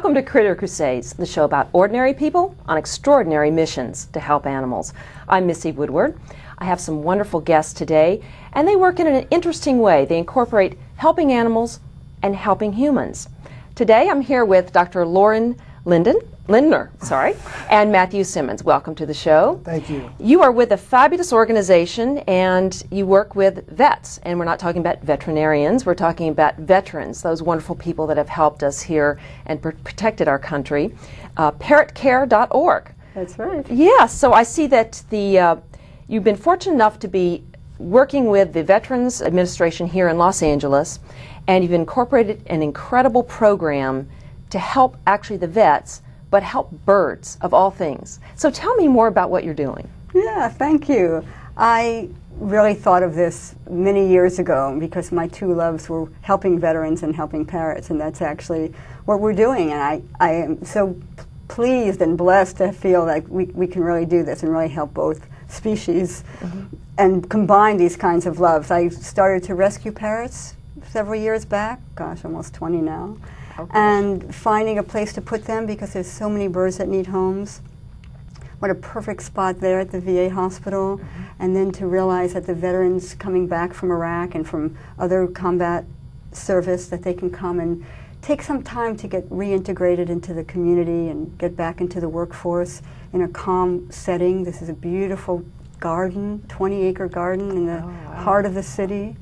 Welcome to Critter Crusades, the show about ordinary people on extraordinary missions to help animals. I'm Missy Woodward. I have some wonderful guests today, and they work in an interesting way. They incorporate helping animals and helping humans. Today I'm here with Dr. Lauren Lindner, and Matthew Simmons. Welcome to the show. Thank you. You are with a fabulous organization, and you work with vets. And we're not talking about veterinarians, we're talking about veterans, those wonderful people that have helped us here and protected our country. Parrotcare.org. That's right. Yes, so I see that you've been fortunate enough to be working with the Veterans Administration here in Los Angeles, and you've incorporated an incredible program to help actually the vets, but help birds of all things. So tell me more about what you're doing. Yeah, thank you. I really thought of this many years ago because my two loves were helping veterans and helping parrots, and that's actually what we're doing. And I am so pleased and blessed to feel like we can really do this and really help both species and combine these kinds of loves. I started to rescue parrots several years back, gosh, almost 20 now. Okay. And finding a place to put them because there's so many birds that need homes. What a perfect spot there at the VA hospital. And then to realize that the veterans coming back from Iraq and from other combat service, that they can come and take some time to get reintegrated into the community and get back into the workforce in a calm setting. This is a beautiful garden, 20-acre garden in the heart of the city.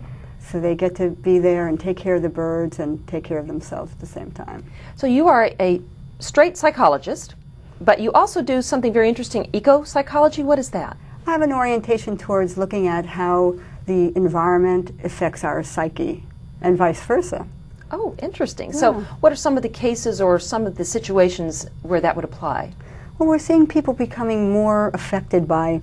So they get to be there and take care of the birds and take care of themselves at the same time. So you are a straight psychologist, but you also do something very interesting, eco-psychology. What is that? I have an orientation towards looking at how the environment affects our psyche and vice versa. Oh, interesting. Yeah. So what are some of the cases or some of the situations where that would apply? Well, we're seeing people becoming more affected by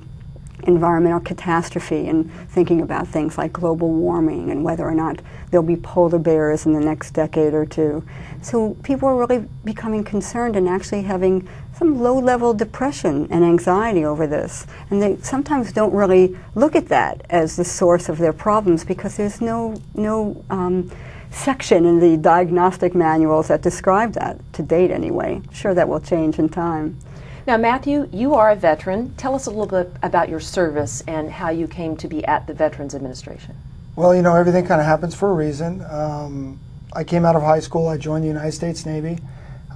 environmental catastrophe and thinking about things like global warming and whether or not there'll be polar bears in the next decade or two. So people are really becoming concerned and actually having some low-level depression and anxiety over this. And they sometimes don't really look at that as the source of their problems because there's no section in the diagnostic manuals that describe that, to date anyway. I'm sure that will change in time. Now, Matthew, you are a veteran. Tell us a little bit about your service and how you came to be at the Veterans Administration. Well, you know, everything kind of happens for a reason. I came out of high school. I joined the United States Navy.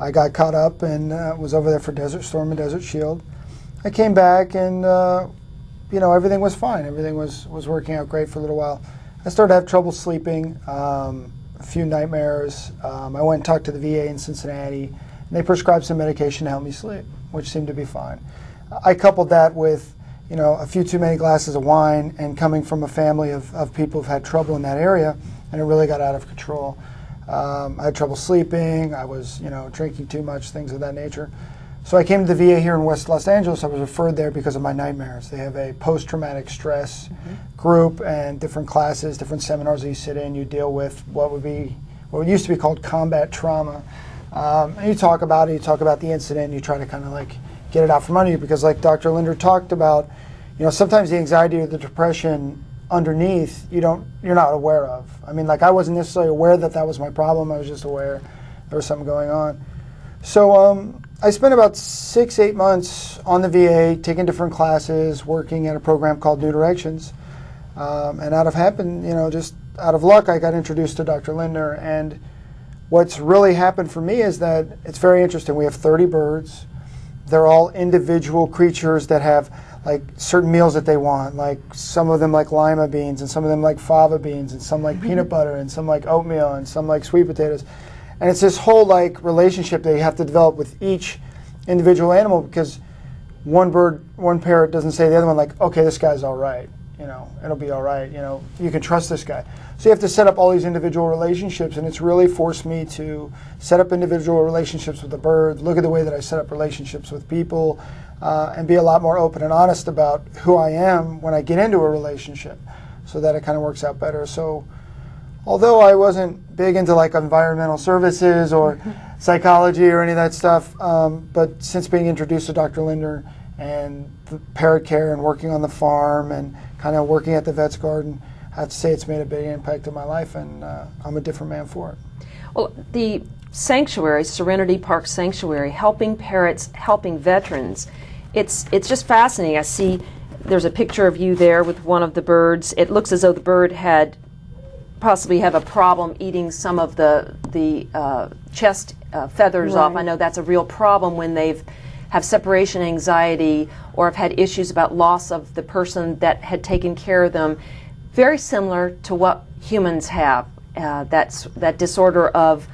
I got caught up and was over there for Desert Storm and Desert Shield. I came back and, you know, everything was fine. Everything was working out great for a little while. I started to have trouble sleeping, a few nightmares. I went and talked to the VA in Cincinnati, and they prescribed some medication to help me sleep, which seemed to be fine. I coupled that with, you know, a few too many glasses of wine and coming from a family of people who've had trouble in that area, and it really got out of control. I had trouble sleeping, I was, you know, drinking too much, things of that nature. So I came to the VA here in West Los Angeles. I was referred there because of my nightmares. They have a post-traumatic stress group and different classes, different seminars that you sit in. You deal with what used to be called combat trauma. And you talk about it, you talk about the incident, and you try to kind of like get it out from under you because like Dr. Linder talked about, you know, sometimes the anxiety or the depression underneath you're not aware of. I mean, like I wasn't necessarily aware that that was my problem, I was just aware there was something going on. So I spent about 6-8 months on the VA taking different classes, working at a program called New Directions. And just out of luck, I got introduced to Dr. Linder, and what's really happened for me is that it's very interesting. We have 30 birds. They're all individual creatures that have like certain meals that they want. Like some of them like lima beans, and some of them like fava beans, and some like peanut butter, and some like oatmeal, and some like sweet potatoes. And it's this whole like relationship that you have to develop with each individual animal because one parrot doesn't say to the other one like, okay, this guy's all right. You know, it'll be all right. You know, you can trust this guy. So you have to set up all these individual relationships, and it's really forced me to set up individual relationships with the bird, look at the way that I set up relationships with people, and be a lot more open and honest about who I am when I get into a relationship so that it kind of works out better. So although I wasn't big into like environmental services or psychology or any of that stuff, but since being introduced to Dr. Linder and the parrot care and working on the farm and kind of working at the vet's garden, I have to say it's made a big impact in my life, and I'm a different man for it. Well, the sanctuary, Serenity Park Sanctuary, helping parrots, helping veterans. It's just fascinating. I see there's a picture of you there with one of the birds. It looks as though the bird had possibly have a problem eating some of the chest feathers off. I know that's a real problem when they've have separation anxiety or have had issues about loss of the person that had taken care of them. Very similar to what humans have. That's that disorder of,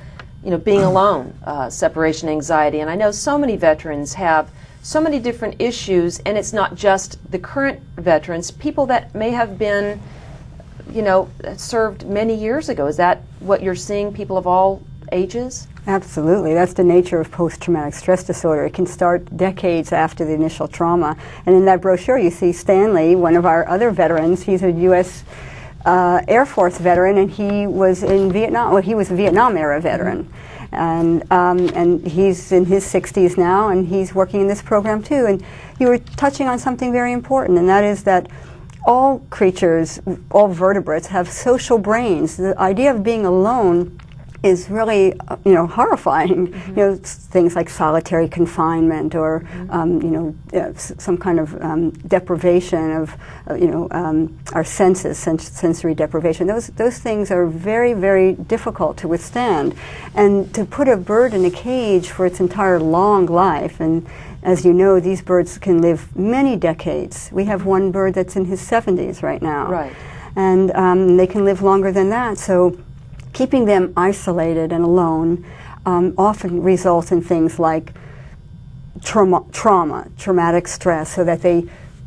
being alone, separation anxiety. And I know so many veterans have so many different issues, and it's not just the current veterans, people that may have been, served many years ago. Is that what you're seeing, people of all ages? Absolutely. That's the nature of post-traumatic stress disorder. It can start decades after the initial trauma. And in that brochure you see Stanley, one of our other veterans. He's a U.S. Air Force veteran, and he was in Vietnam. Well, he was a Vietnam-era veteran. And he's in his 60s now, and he's working in this program too. And you were touching on something very important, and that is that all creatures, all vertebrates, have social brains. The idea of being alone is really, horrifying. Things like solitary confinement or, some kind of deprivation of, our senses, sensory deprivation. Those things are very, very difficult to withstand. And to put a bird in a cage for its entire long life, and as you know, these birds can live many decades. We have one bird that's in his 70s right now. Right. And they can live longer than that. So keeping them isolated and alone often results in things like traumatic stress, so that they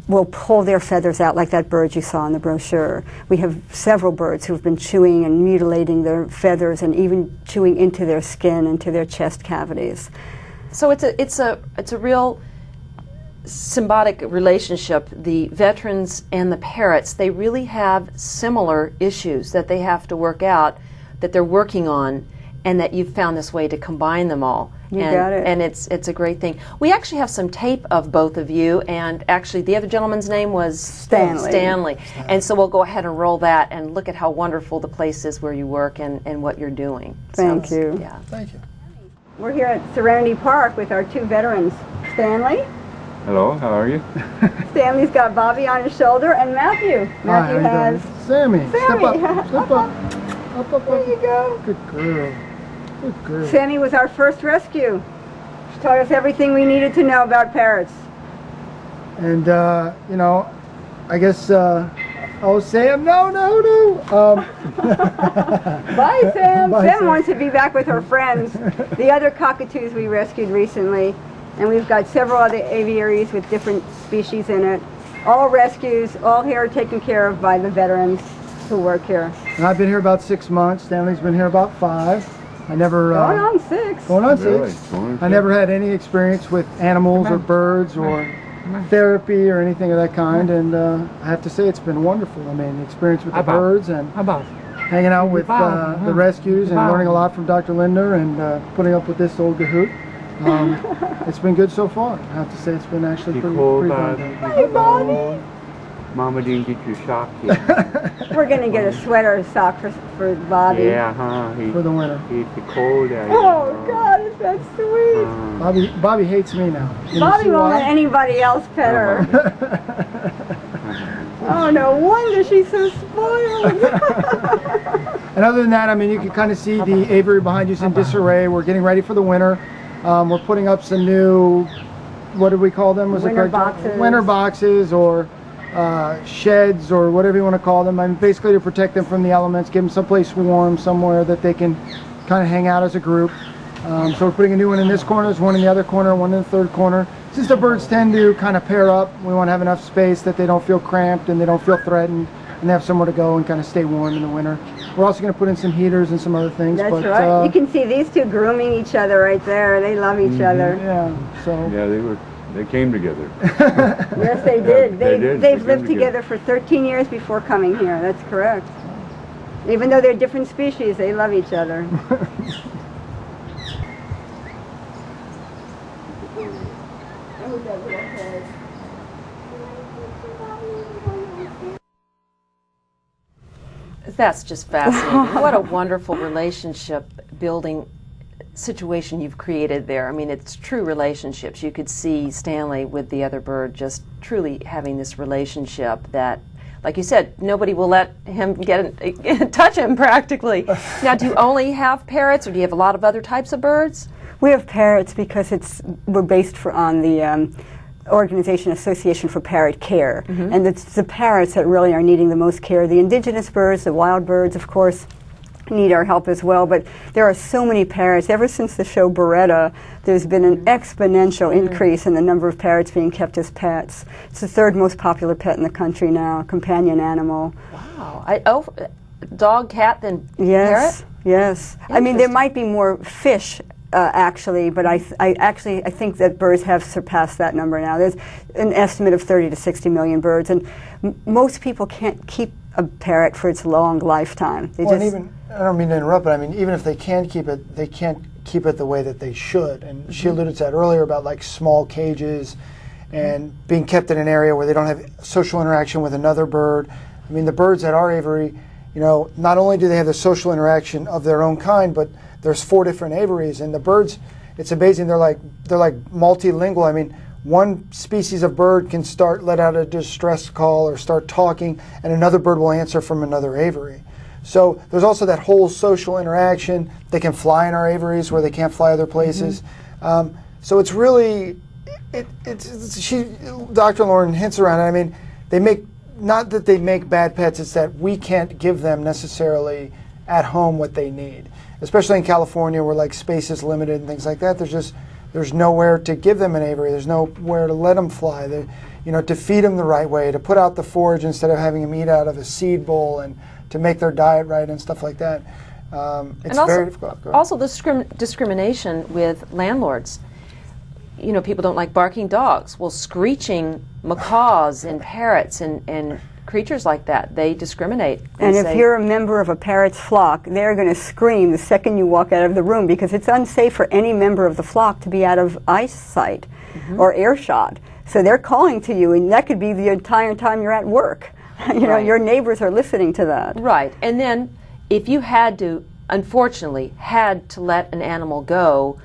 will pull their feathers out like that bird you saw in the brochure. We have several birds who have been chewing and mutilating their feathers and even chewing into their skin, into their chest cavities. So it's a real symbiotic relationship. The veterans and the parrots, they really have similar issues that they have to work out, that they're working on, and that you've found this way to combine them all. Got it. And it's a great thing. We actually have some tape of both of you, and actually the other gentleman's name was Stanley. And so we'll go ahead and roll that and look at how wonderful the place is where you work and what you're doing. Thank you. Yeah. Thank you. We're here at Serenity Park with our two veterans, Stanley. Hello, how are you? Stanley's got Bobby on his shoulder, and Matthew. Matthew has Sammy. Step up. Sammy. Step up. Up. There you go. Good girl. Good girl. Sammy was our first rescue. She taught us everything we needed to know about parrots. And, I guess, oh, Sam, no. Bye, Sam. Bye, Sam Sam. wants to be back with her friends, the other cockatoos we rescued recently. And we've got several other aviaries with different species in it. All rescues, all here taken care of by the veterans who work here. And I've been here about 6 months. Stanley's been here about 5. I never... Going on 6. Going on 6. Really? Going on I 6. never had any experience with animals or birds or therapy or anything of that kind, and I have to say it's been wonderful. I mean, the experience with the birds and hanging out with the rescues and learning a lot from Dr. Linder and putting up with this old Gahoot. It's been good so far. I have to say it's been actually pretty fun. Hi, Bobby. Mama didn't get you sock yet. We're going to get a sweater or sock for Bobby. Yeah, huh? For the winter. He's the cold out. Oh, God, is that sweet? Bobby hates me now. Bobby won't let anybody else pet her. Oh, no wonder she's so spoiled. And other than that, I mean, you can kind of see the aviary behind you is in disarray. We're getting ready for the winter. We're putting up some new, what did we call them? Winter boxes. Winter boxes or sheds or whatever you want to call them. I mean, basically to protect them from the elements, give them someplace warm, somewhere that they can kind of hang out as a group. So we're putting a new one in this corner, there's one in the other corner, one in the third corner. Since the birds tend to kind of pair up, we want to have enough space that they don't feel cramped and they don't feel threatened, and they have somewhere to go and kind of stay warm in the winter. We're also going to put in some heaters and some other things. That's but, right. You can see these two grooming each other right there. They love each other. Yeah, so. Yeah, they came together. Yes, they did. They've lived came together for 13 years before coming here. That's correct. Even though they're different species, they love each other. That's just fascinating. What a wonderful relationship building situation you've created there. I mean, it's true relationships. You could see Stanley with the other bird just truly having this relationship that, like you said, nobody will let him touch him practically. Now, do you only have parrots, or do you have a lot of other types of birds? We have parrots because we're based on the organization Association for Parrot Care, and it's the parrots that really are needing the most care. The indigenous birds, the wild birds, of course, need our help as well, but there are so many parrots. Ever since the show Beretta, there's been an exponential increase in the number of parrots being kept as pets. It's the third most popular pet in the country now, companion animal. Wow. Dog, cat, then parrot? Yes. I mean, there might be more fish actually, but I think that birds have surpassed that number now. There's an estimate of 30 to 60 million birds, and most people can't keep a parrot for its long lifetime. I don't mean to interrupt, but I mean, even if they can keep it, they can't keep it the way that they should. And she alluded to that earlier about like small cages and being kept in an area where they don't have social interaction with another bird. I mean, the birds at our aviary, you know, not only do they have the social interaction of their own kind, but there's 4 different aviaries, and the birds, it's amazing. They're like multilingual. I mean, one species of bird can let out a distress call or start talking, and another bird will answer from another aviary. So there's also that whole social interaction. They can fly in our aviaries where they can't fly other places. So it's really, Dr. Lauren hints around it. I mean, they make, not that they make bad pets, it's that we can't give them necessarily at home what they need. Especially in California where like space is limited and things like that. There's nowhere to give them an aviary. There's nowhere to let them fly. You know, to feed them the right way, to put out the forage instead of having them eat out of a seed bowl, and to make their diet right and stuff like that. It's very difficult. Also, the discrimination with landlords. You know, people don't like barking dogs. Well, screeching macaws and parrots and creatures like that, they discriminate. And if you're a member of a parrot's flock, they're going to scream the second you walk out of the room, because it's unsafe for any member of the flock to be out of eyesight or earshot. So they're calling to you, and that could be the entire time you're at work. You know, your neighbors are listening to that. Right. And then if you unfortunately had to let an animal go,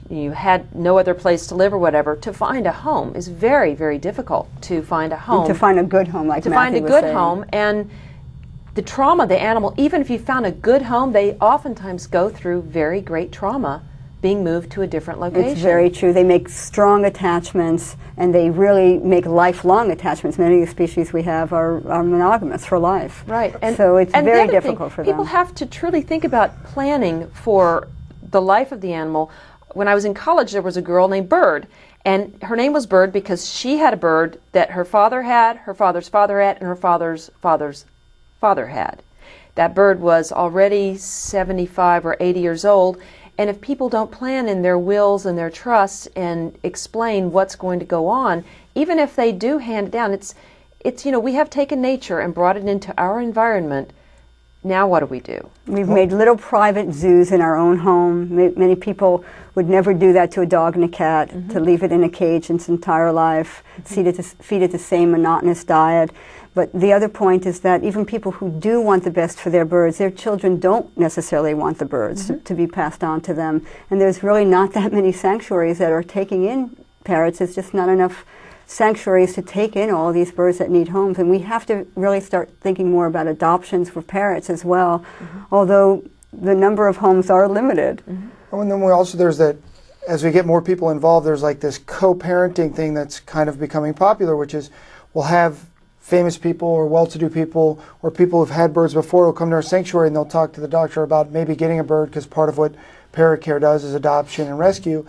you had no other place to live or whatever, to find a home is very, very difficult. To find a home. And to find a good home, like Matthew was saying. Home, and the trauma, the animal, even if you found a good home, they oftentimes go through very great trauma being moved to a different location. It's very true. They make strong attachments, and they really make lifelong attachments. Many of the species we have are monogamous for life. Right. And so it's very difficult for them. People have to truly think about planning for the life of the animal. When I was in college, there was a girl named Bird, and her name was Bird because she had a bird that her father had, her father's father had, and her father's father's father had. That bird was already 75 or 80 years old, and if people don't plan in their wills and their trusts and explain what's going to go on, even if they do hand it down, it's you know, we have taken nature and brought it into our environment. Now what do we do? We've made little private zoos in our own home. Many people would never do that to a dog and a cat, to leave it in a cage its entire life, feed it the same monotonous diet. But the other point is that even people who do want the best for their birds, their children don't necessarily want the birds to be passed on to them. And there's really not that many sanctuaries that are taking in parrots. There's just not enough sanctuaries to take in all these birds that need homes. And we have to really start thinking more about adoptions for parrots as well, although the number of homes are limited. And then there's that, as we get more people involved, there's like this co-parenting thing that's kind of becoming popular, which is we'll have famous people or well-to-do people or people who've had birds before will come to our sanctuary, and they'll talk to the doctor about maybe getting a bird, because part of what parrot care does is adoption and rescue.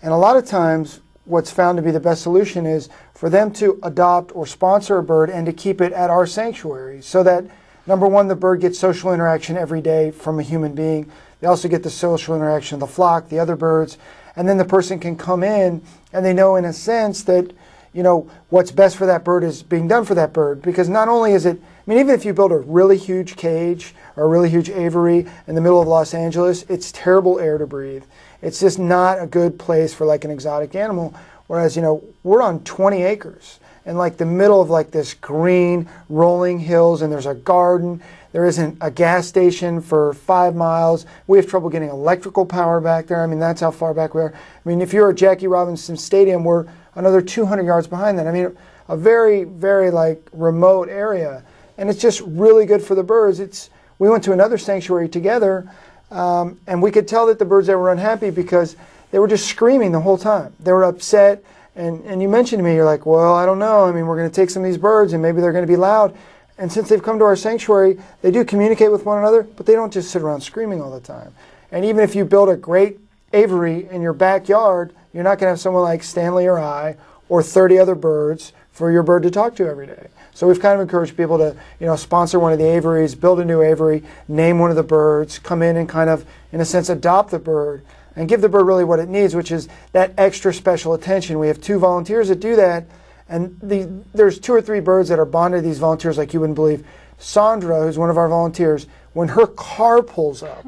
And a lot of times what's found to be the best solution is for them to adopt or sponsor a bird and to keep it at our sanctuary, so that, number one, the bird gets social interaction every day from a human being. They also get the social interaction of the flock, the other birds, and then the person can come in and they know in a sense that, you know, what's best for that bird is being done for that bird. Because not only is it, I mean, even if you build a really huge cage or a really huge aviary in the middle of Los Angeles, it's terrible air to breathe. It's just not a good place for like an exotic animal. Whereas, you know, we're on 20 acres in like the middle of like this green rolling hills, and there's a garden. There isn't a gas station for 5 miles. We have trouble getting electrical power back there. I mean, that's how far back we are. I mean, if you're at Jackie Robinson Stadium, we're another 200 yards behind that. I mean, a very, very like remote area. And it's just really good for the birds. We went to another sanctuary together, and we could tell that the birds there were unhappy because they were just screaming the whole time. They were upset. And you mentioned to me, you're like, well, I don't know. I mean, we're going to take some of these birds, and maybe they're going to be loud. And since they've come to our sanctuary, they do communicate with one another, but they don't just sit around screaming all the time. And even if you build a great aviary in your backyard, you're not going to have someone like Stanley or I or 30 other birds for your bird to talk to every day. So we've kind of encouraged people to, sponsor one of the aviaries, build a new aviary, name one of the birds, come in and kind of, in a sense, adopt the bird and give the bird really what it needs, which is that extra special attention. We have 2 volunteers that do that. And there's 2 or 3 birds that are bonded to these volunteers like you wouldn't believe. Sandra, who's one of our volunteers, when her car pulls up,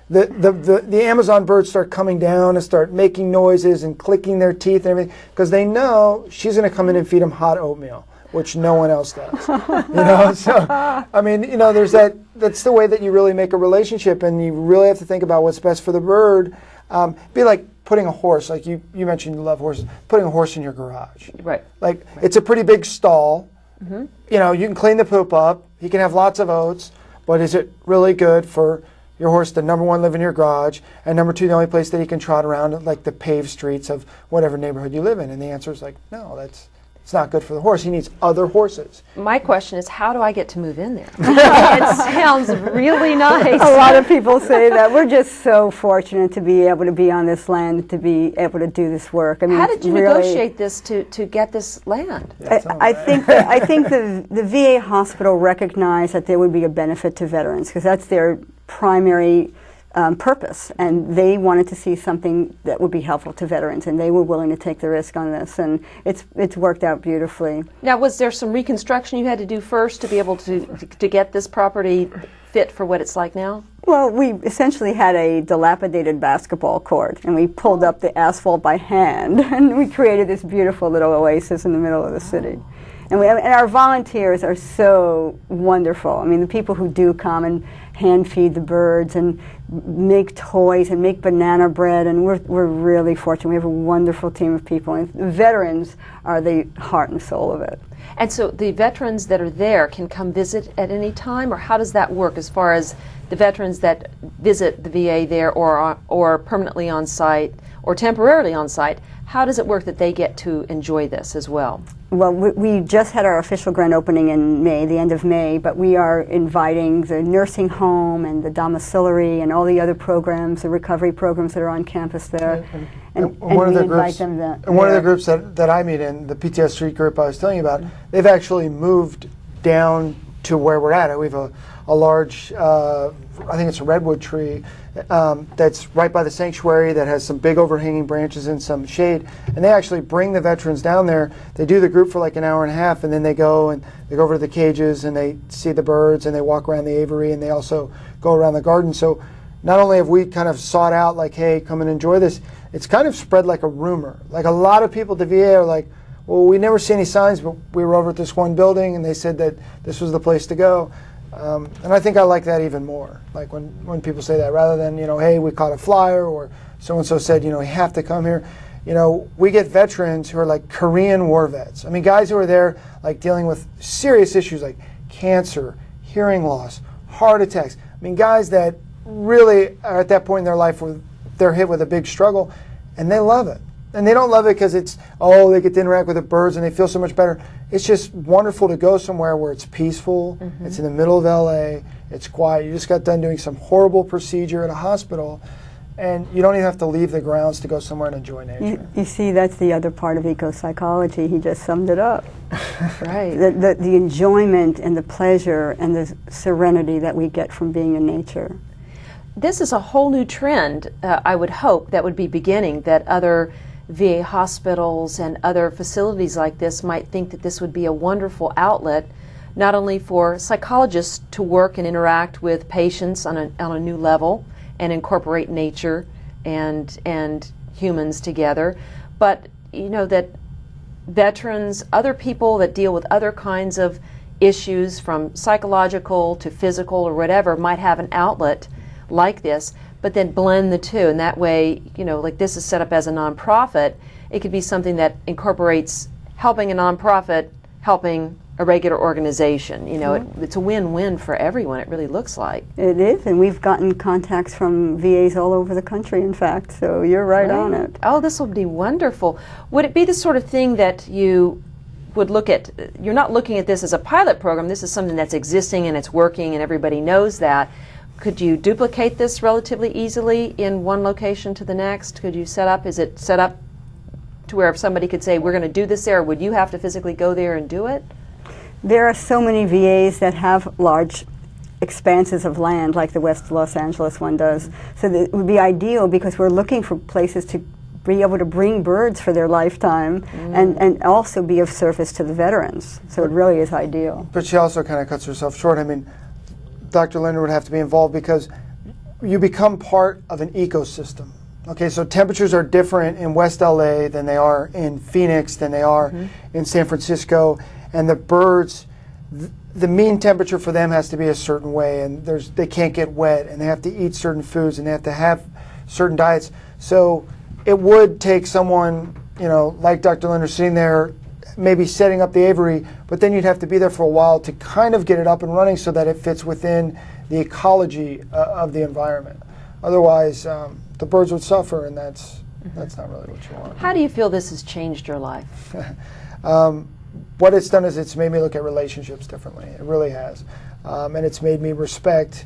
the Amazon birds start coming down and start making noises and clicking their teeth and everything because they know she's going to come in and feed them hot oatmeal, which no one else does. So I mean, there's that's the way that you really make a relationship, and you really have to think about what's best for the bird. Be like putting a horse, like you mentioned you love horses, putting a horse in your garage. Right. Like it's a pretty big stall. Mm-hmm. You can clean the poop up. He can have lots of oats, but is it really good for your horse to, number 1, live in your garage, and number 2, the only place that he can trot around like the paved streets of whatever neighborhood you live in? And the answer is like, no, it's not good for the horse. He needs other horses. My question is, how do I get to move in there? It sounds really nice. A lot of people say that. We're just so fortunate to be able to be on this land, to be able to do this work. I mean, how did you negotiate this to get this land? I think the VA hospital recognized that there would be a benefit to veterans because that's their primary purpose, and they wanted to see something that would be helpful to veterans, and they were willing to take the risk on this, and it's worked out beautifully. Now, was there some reconstruction you had to do first to be able to get this property fit for what it's like now? Well, we essentially had a dilapidated basketball court, and we pulled up the asphalt by hand, and we created this beautiful little oasis in the middle of the city. And our volunteers are so wonderful. I mean, the people who do come and hand feed the birds and make toys and make banana bread, and we're really fortunate. We have a wonderful team of people, and the veterans are the heart and soul of it. And so the veterans that are there can come visit at any time, or how does that work as far as the veterans that visit the VA there or permanently on site or temporarily on site? How does it work that they get to enjoy this as well? Well, we just had our official grand opening in May, the end of May, but we are inviting the nursing home and the domiciliary and all the other programs, the recovery programs that are on campus there. And one of we the invite groups, them there. And one of the groups that I meet in, the PTS Street group I was telling you about, they've actually moved down to where we're at. We have a large, I think it's a redwood tree, that's right by the sanctuary that has some big overhanging branches and some shade. And they actually bring the veterans down there. They do the group for like an hour and a half, and then they go over to the cages and they see the birds and they walk around the aviary, and they also go around the garden. So not only have we kind of sought out like, hey, come and enjoy this, it's kind of spread like a rumor. Like a lot of people at the VA are like, well, we never see any signs, but we were over at this one building and they said that this was the place to go. And I think I like that even more, like when people say that, rather than, hey, we caught a flyer, or so-and-so said, you have to come here. We get veterans who are like Korean war vets. I mean, guys who are there like dealing with serious issues like cancer, hearing loss, heart attacks. I mean, guys that really are at that point in their life where they're hit with a big struggle, and they love it. And they don't love it because it's, they get to interact with the birds and they feel so much better. It's just wonderful to go somewhere where it's peaceful, it's in the middle of LA, it's quiet. You just got done doing some horrible procedure at a hospital, and you don't even have to leave the grounds to go somewhere and enjoy nature. You see, that's the other part of eco-psychology. He just summed it up. Right. The enjoyment and the pleasure and the serenity that we get from being in nature. This is a whole new trend, I would hope, that would be beginning, that other VA hospitals and other facilities like this might think that this would be a wonderful outlet, not only for psychologists to work and interact with patients on a new level and incorporate nature and humans together, but that veterans, other people that deal with other kinds of issues from psychological to physical or whatever might have an outlet like this, but then blend the two, and that way, you know, like this is set up as a nonprofit, it could be something that incorporates helping a nonprofit, helping a regular organization. You know, it's a win-win for everyone, it really looks like. It is, and we've gotten contacts from VAs all over the country, in fact, so you're right on it. Oh, this will be wonderful. Would it be the sort of thing that you would look at, you're not looking at this as a pilot program, this is something that's existing and it's working and everybody knows that. Could you duplicate this relatively easily in one location to the next? Could you set up, is it set up to where if somebody could say, we're going to do this there, would you have to physically go there and do it? There are so many VAs that have large expanses of land, like the West Los Angeles one does. So it would be ideal, because we're looking for places to be able to bring birds for their lifetime and also be of service to the veterans. So it really is ideal. But she also kind of cuts herself short. I mean, Dr. Linder would have to be involved because you become part of an ecosystem. Okay, so temperatures are different in West LA than they are in Phoenix, than they are in San Francisco, and the birds, the mean temperature for them has to be a certain way, and they can't get wet, and they have to eat certain foods, and they have to have certain diets. So it would take someone, you know, like Dr. Linder sitting there, maybe setting up the aviary, but then you'd have to be there for a while to kind of get it up and running so that it fits within the ecology of the environment. Otherwise, the birds would suffer, and that's not really what you want. How do you feel this has changed your life? What it's done is it's made me look at relationships differently. It really has. And it's made me respect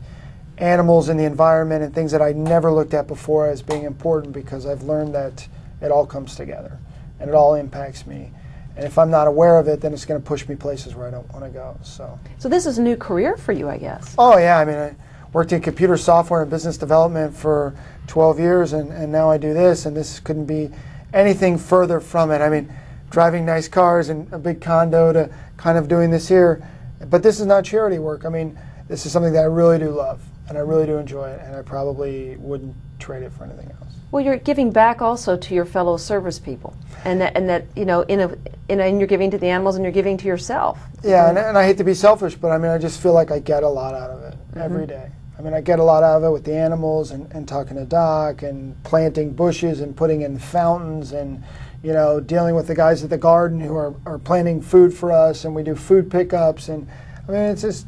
animals and the environment and things that I never looked at before as being important, because I've learned that it all comes together and it all impacts me. And if I'm not aware of it, then it's going to push me places where I don't want to go. So this is a new career for you, I guess. Oh, yeah. I mean, I worked in computer software and business development for 12 years, and now I do this, and this couldn't be anything further from it. I mean, driving nice cars and a big condo to kind of doing this here. But this is not charity work. I mean, this is something that I really do love, and I really do enjoy it, and I probably wouldn't trade it for anything else. Well, you're giving back also to your fellow service people, and that you know, and you're giving to the animals, and you're giving to yourself. Yeah, and I hate to be selfish, but I mean, I just feel like I get a lot out of it every day. I mean, I get a lot out of it with the animals and talking to Doc and planting bushes and putting in fountains and, you know, dealing with the guys at the garden who are planting food for us, and we do food pickups, and I mean, it's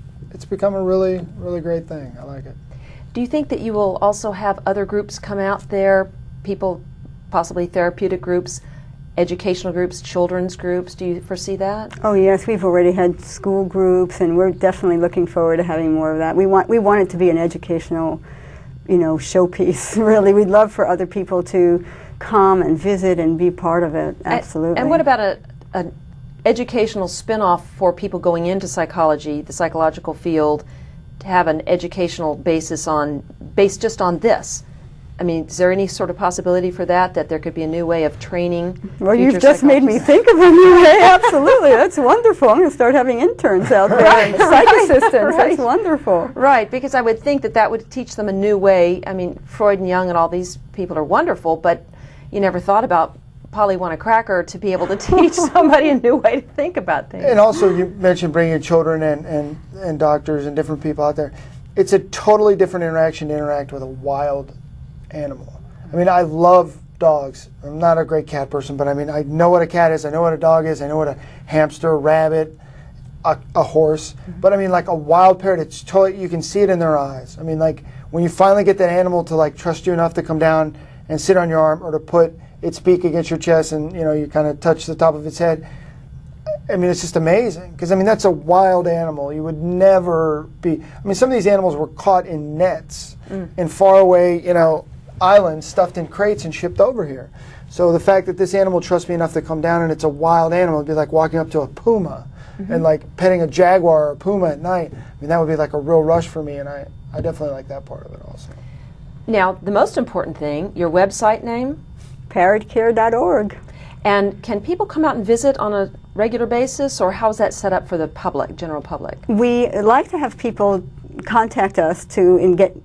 become a really, really great thing. I like it. Do you think that you will also have other groups come out there, people, possibly therapeutic groups, educational groups, children's groups? Do you foresee that? Oh yes, we've already had school groups, and we're definitely looking forward to having more of that. We want it to be an educational, you know, showpiece. Really, we'd love for other people to come and visit and be part of it. Absolutely. And what about an educational spin-off for people going into psychology, the psychological field, to have an educational basis based just on this? I mean, is there any sort of possibility for that there could be a new way of training? Well, you've just made me think of a new way. Absolutely, that's wonderful. I'm going to start having interns out there, and psych assistants. That's wonderful. Right, because I would think that would teach them a new way. I mean, Freud and Jung and all these people are wonderful, but you never thought about Polly Want a Cracker to be able to teach somebody a new way to think about things. And also, you mentioned bringing children and doctors and different people out there. It's a totally different interaction to interact with a wild animal. I mean, I love dogs. I'm not a great cat person, but I mean, I know what a cat is, I know what a dog is, I know what a hamster, a rabbit, a horse. But I mean, like a wild parrot, it's totally, you can see it in their eyes. I mean, like when you finally get that animal to like trust you enough to come down and sit on your arm, or to put its beak against your chest and, you know, you kind of touch the top of its head. I mean, it's just amazing, because I mean, that's a wild animal. You would never be, I mean, some of these animals were caught in nets in faraway, you know, islands, stuffed in crates and shipped over here. So the fact that this animal trusts me enough to come down, and it's a wild animal, it'd be like walking up to a puma and like petting a jaguar or a puma at night. I mean, that would be like a real rush for me, and I definitely like that part of it also. Now, the most important thing, your website name? Parrotcare.org. And can people come out and visit on a regular basis, or how is that set up for the public, general public? We like to have people contact us and get,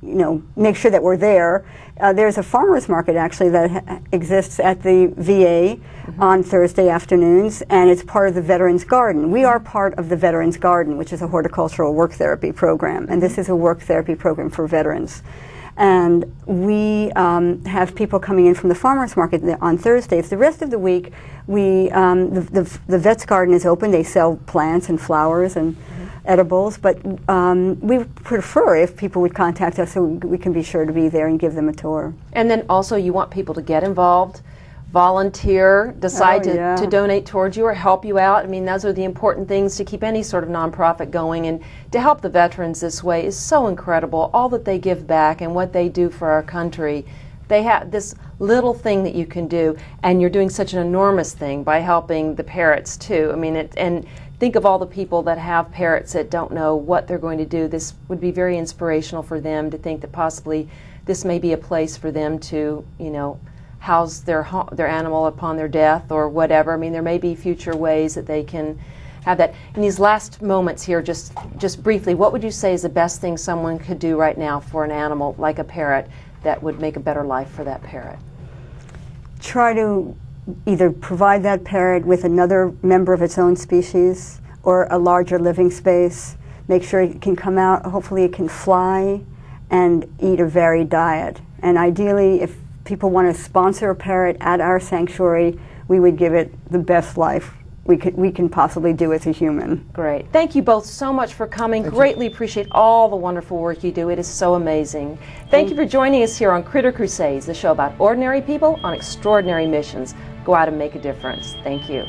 make sure that we're there. There's a farmers market actually that exists at the VA on Thursday afternoons, and it's part of the Veterans Garden. We are part of the Veterans Garden, which is a horticultural work therapy program, and this is a work therapy program for veterans. And we have people coming in from the farmers market on Thursdays. The rest of the week, the Vets Garden is open. They sell plants and flowers and edibles, but we prefer if people would contact us so we can be sure to be there and give them a tour. And then also you want people to get involved, volunteer, decide to donate towards you or help you out. I mean, those are the important things to keep any sort of nonprofit going, and to help the veterans this way is so incredible. All that they give back and what they do for our country. They have this little thing that you can do, and you're doing such an enormous thing by helping the parrots too. I mean, and think of all the people that have parrots that don't know what they're going to do. This would be very inspirational for them to think that possibly this may be a place for them to, house their animal upon their death or whatever. I mean, there may be future ways that they can have that. In these last moments here, just briefly, what would you say is the best thing someone could do right now for an animal like a parrot that would make a better life for that parrot? Try to either provide that parrot with another member of its own species or a larger living space. Make sure it can come out, hopefully it can fly and eat a varied diet. And ideally, if people want to sponsor a parrot at our sanctuary, we would give it the best life we can possibly do as a human. Great. Thank you both so much for coming. Greatly appreciate all the wonderful work you do. It is so amazing. Thank you for joining us here on Critter Crusades, the show about ordinary people on extraordinary missions. Go out and make a difference. Thank you.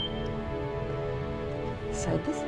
So this